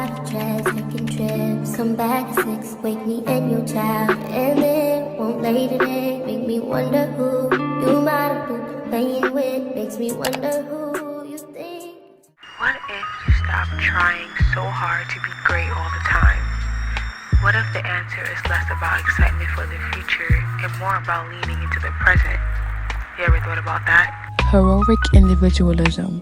private jets, taking trips. Come back at 6, wake me and your child. And then won't lay today, make me wonder who you might have been playing with. Makes me wonder who you think. What if you stop trying so hard to be great all the time? What if the answer is less about excitement for the future and more about leaning into the present? You ever thought about that? Heroic individualism.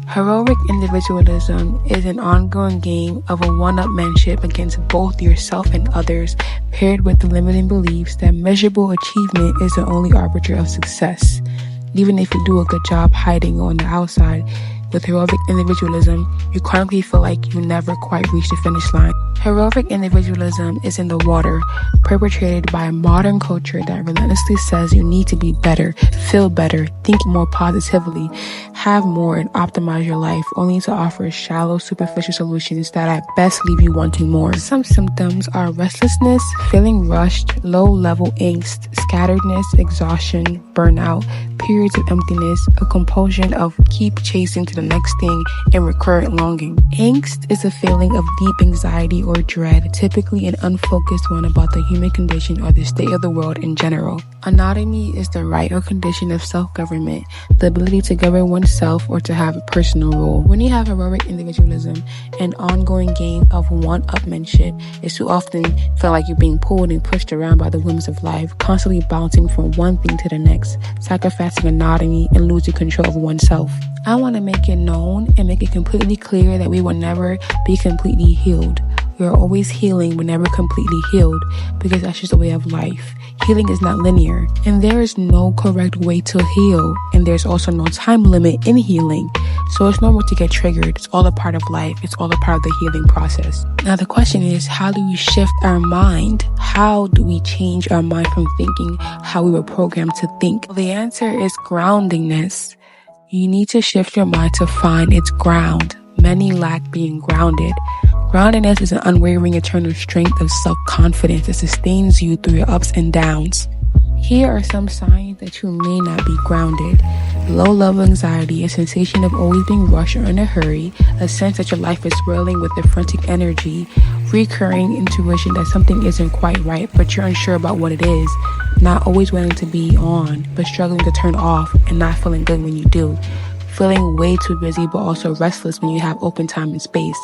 Heroic individualism is an ongoing game of a one-upmanship against both yourself and others, paired with the limiting beliefs that measurable achievement is the only arbiter of success. Even if you do a good job hiding on the outside, with heroic individualism, you chronically feel like you never quite reach the finish line. Heroic individualism is in the water, perpetrated by a modern culture that relentlessly says you need to be better, feel better, think more positively, have more, and optimize your life, only to offer shallow, superficial solutions that at best leave you wanting more. Some symptoms are restlessness, feeling rushed, low-level angst, scatteredness, exhaustion, burnout, periods of emptiness, a compulsion of keep chasing to the next thing, and recurrent longing. Angst is a feeling of deep anxiety or dread, typically an unfocused one about the human condition or the state of the world in general. Autonomy is the right or condition of self-government, the ability to govern oneself or to have a personal role. When you have heroic individualism, an ongoing game of one-upmanship is too often feel like you're being pulled and pushed around by the whims of life, constantly bouncing from one thing to the next, sacrificing autonomy and losing control of oneself. I want to make it known and make it completely clear that we will never be completely healed. We are always healing but never completely healed, because that's just the way of life. Healing is not linear, and there is no correct way to heal, and there's also no time limit in healing. So it's normal to get triggered. It's all a part of life. It's all a part of the healing process. Now the question is, how do we shift our mind? How do we change our mind from thinking how we were programmed to think? Well, the answer is groundingness. You need to shift your mind to find its ground. Many lack being grounded. Groundedness is an unwavering eternal strength of self-confidence that sustains you through your ups and downs. Here are some signs that you may not be grounded. Low-level anxiety, a sensation of always being rushed or in a hurry, a sense that your life is swirling with a frantic energy, recurring intuition that something isn't quite right but you're unsure about what it is, not always wanting to be on but struggling to turn off and not feeling good when you do, feeling way too busy but also restless when you have open time and space,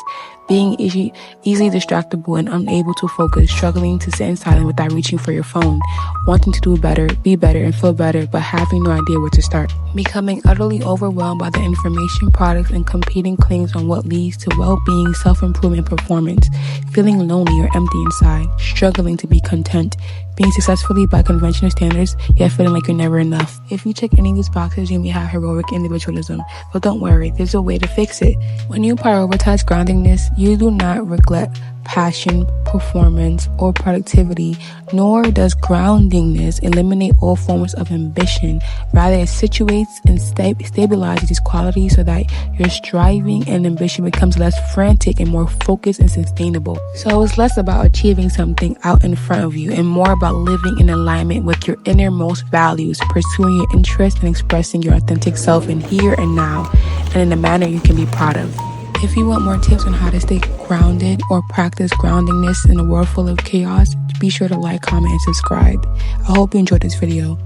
being easily distractible and unable to focus, struggling to sit in silence without reaching for your phone, wanting to do better, be better, and feel better, but having no idea where to start, becoming utterly overwhelmed by the information, products, and competing claims on what leads to well-being, self-improvement, performance, feeling lonely or empty inside, struggling to be content, being successfully by conventional standards, yet feeling like you're never enough. If you check any of these boxes, you may have heroic individualism, but don't worry, there's a way to fix it. When you prioritize groundingness, you do not neglect passion, performance, or productivity, nor does groundingness eliminate all forms of ambition. Rather, it situates and stabilizes these qualities so that your striving and ambition becomes less frantic and more focused and sustainable. So it's less about achieving something out in front of you and more about living in alignment with your innermost values, pursuing your interests and expressing your authentic self in here and now, and in a manner you can be proud of. If you want more tips on how to stay grounded or practice groundingness in a world full of chaos, be sure to like, comment, and subscribe. I hope you enjoyed this video.